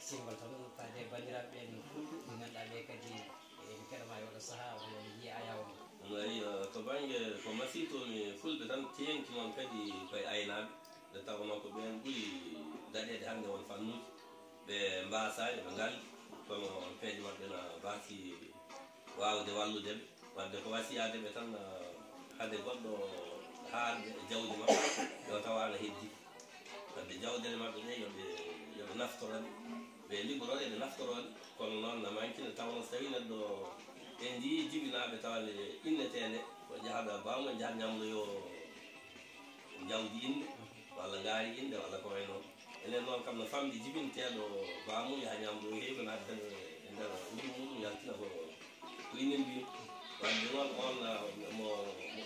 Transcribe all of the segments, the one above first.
singol tan faade bandiraɓe en fulɓe ɓe ganduɗa ɓe kadi en keɗoma e oɗo saaha walla mi yiya ayawma wayi to banggue ko masitomi fulɓe tan tengti noon kadi koye aynaɓe nde tawno ko ɓen ɓuuri daɗede hannde won fannuji ɓe mbasani ɓe ngalli kono peeje mabɓe na mbasi wawde walludeɓe wadde ko wasiyadeɓe tan hade goɗɗo haalde e jawdi mabɓe yo tawana heddi wadde jawdele mabɓe ɗe yoɓe naftoroɗe ɓe liggoroɗe ɓe naftoroɗe kono noon na manki nde tawno so tawi neɗɗo en jii jibinaɓe tawande innetede ko jahaɗa bawmo jahat ñamloyo jawdi inde walla ngaari inde walla ko way noon enen noon kam no famɗi jibinteɗo bamum yaha ñamloyo heewi nadde e nder wuro muɗum yaltina ko inen mbi wadde noon on mo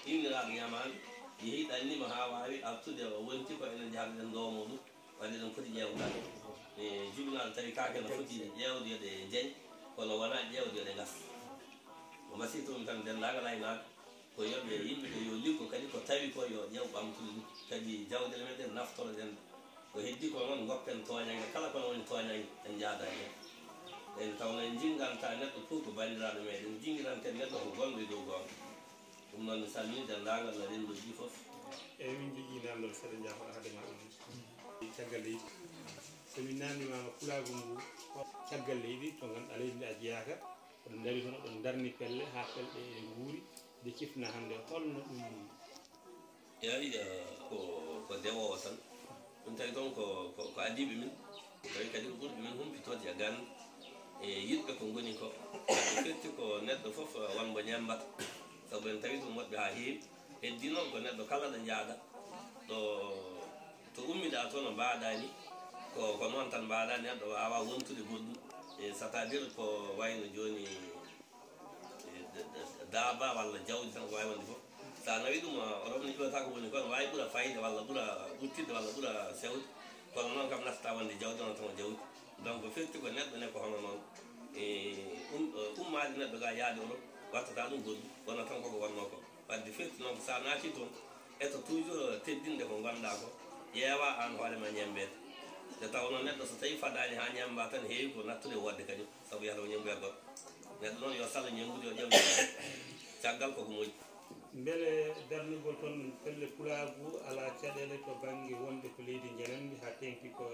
inniraɗo ñamade yeehi ɗannima ha wawi artude wonti ko enen jahaɗeɗen ndomo ɗum wadde ɗum foti ƴewdade e jibinaɗo tawi kake no foti ƴewde yoɗe jeeñ kono wona ƴewde yoɗe gas o masitomi tan dendagal aynaɓe ko yoɓe yimɓe ɓe yo liggo kadi ko tawi ko yo ƴew ɓamtude ɗum kadi jawdele meɗen naftoroɗen ko heddi ko noon goppen toñange kala kono woni toñange en jaada hen en tawno en jinganta neɗɗo fof ko bandiraɗo meɗen jingiranten neɗɗo ko gonɗo e dow gonga ɗum noon mi salmini dendagal no rendoji foof eyyi min jogui namdol seeɗa jaafoɗa haade ma ɗum caggal leydi somi namdimama pulago ngu caggal leydi to ganduɗa leydi ndi a jeeyaka oɗon dari toon oɗon darni pelle ha pelɗe guuri nde cifna hande holno ɗum yeyi ko dewowo tan ɗum tawi toon ko adiɓe min tawi kadi ko ɓurɓe min humpitode e gande e yiɗɓe ko goni ko ade firti ko neɗɗo foof wonmo ñembata saabu en tawi ɗum moƴɓe ha heewi heddi noon ko neɗɗo kala ɗo jaada ɗo to ummiɗa to no mbaɗa ni ko noon tan mbaɗa neɗɗo wawa wontude goɗɗum e c' à dire ko wayno joni daaba walla jawdi tan ko wawi wonde foof sa nawi ɗum oɗon ƴiwata ko woni ko ne wawi ɓuura fayde walla ɓuura ɓuttidde walla ɓuura sewde kono noon kam nafta wonde jawdi on tan o jawdi donc firti ko neɗɗo ne ko hono noon e ummade neɗɗo ga yaade Europe wattata ɗum goɗɗum wona tan koko wonno ko wadde firti noon sa naati toon eto toujours teddinde ko gonɗa ko ƴeewa an hoorema ñembede nde tawno neɗɗo so tawi fadani ha ñemba tan heewi ko nattude wodde kadi saabu yata o ñemboya goɗɗo neɗɗo noon yo salla ñembude o ƴewde caggal koko moƴƴi beele darnugol toon pelle pulagu ala caɗele to banggue wonde ko leydi jenandi ha tengti ko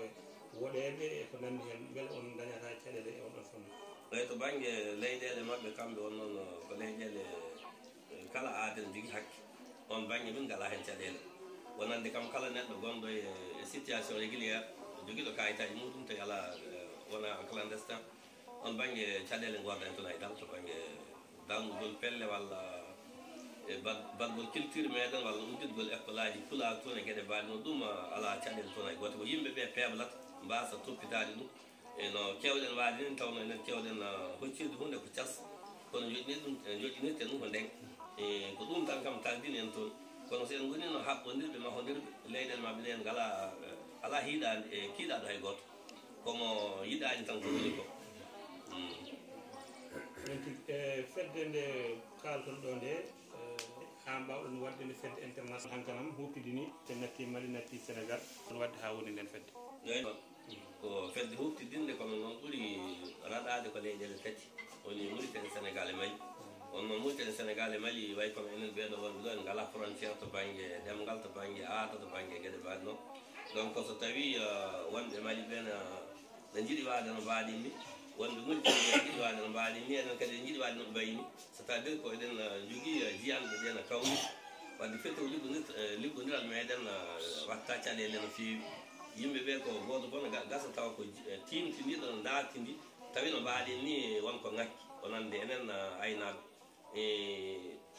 woɗeɓe e ko nandi hen beele on dañata caɗele e on ɗon famma eyi to banggue leyɗele mabɓe kamɓe on noon ko leyɗele kala aade ne jogui hakke on banggue min ngala hen caɗele wonande kam kala neɗɗo gonɗo e situation réguliére joguiɗo kayitaji muɗum tawi ala wona clandestin on banggue caɗele gorda hen toon haydara to banggue darnugol pelle walla e badgol culture meɗen walla udditgol école aji pulaar toon e gueɗe mbaɗi no ɗum ala caɗele toon hay goto ko yimɓeɓe peblata mbasa toppitade ɗum eno kewɗen waade ni tawno enen kewɗen hoccirde hunde ko cas kono joƴƴinirten ɗum ko ndeng e ko ɗum tan kam tardini en toon kono so en gonino haɓɓodirɓe mahodirɓe leyɗele mabɓe ɗe en ngala ala hiiɗade e kiiɗaɗo hay goto komo yiɗani tan ko woni ko fedde nde kalton ɗo nde ha mbawɗon wadde nde fedde international hankanam huupidi ni te natti Mali natti Sénégal on wadde ha woni nden fedde eyi noon ko fedde huftidinde kono noon ɓuuri raɗade ko leyɗele tati woni Mauritanie Sénégal e Mali on noon Mauritanie Sénégal e Mali way kono enen ɓeɗo wonɓe ɗo en ngala frontiére to banggue demgal to banggue aada to banggue gueɗe mbaɗi noon donc so tawi wonɓe Mali ɓen ne jiiɗi wade no mbaɗi ni wonɓe Mauritanie ɓe jiiɗi wade no mbaɗi ni enen kadi en jiiɗi wade no mbayni c' est à dire ko eɗen jogui jiyanɓe ɓe no kawni wadde firti ko liggodiral meɗen watta caɗele no fewi yimɓeɓe ko goto bono gasa taw ko timtiniɗo no dartidi tawi no mbaɗen ni wonko ngakki wonande enen aynaɓe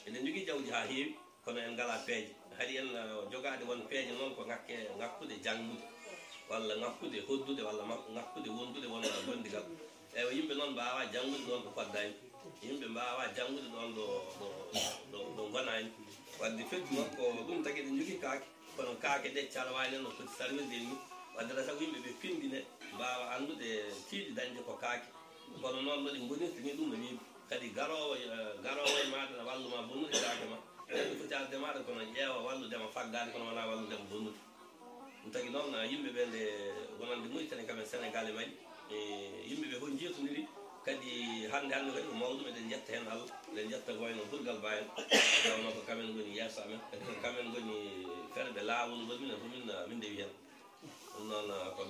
eɗen jogui jawdi ha heewi kono en ngala peeje haɗi en jogade won peeje noon ko ngakkude janggude walla ngakkude hoddude walla ngakkude wondude wona gondigal eywa yimɓe noon mbawa janggude ɗon ɗo koddani yimɓe mbawa janggude ɗon ɗo gonani wadde firti noon ko ɗum tagui eɗen jogui kaake kono kaake ɗe calawani no foti salmirde ni wadde ala sago yimɓeɓe pindine mbawa andude tiiɗi dañde ko kaake kono noon noɗe gonirta ni ɗum no wiimi kadi garowo e maɗa ne walluma bonnude kaake ma neɗɗo foti arde maɗa kono ƴeewa walludema faggade kono wona walludema bonnude ɗum tagui noon yimɓeɓe nde wonande Mauritanie kamen Sénégal e Mali yimɓe ɓe fof jeetodiri kadi hannde kadi ko mawɗum eɗen jetta heen Allah eɗen jetta ko wayno Burgal Ba en tawno ko kamen ngoni yeeso amen kadi ko kamen ngoni ferɓe laawol ngol minen fof min ndewi heen ɗum noon ko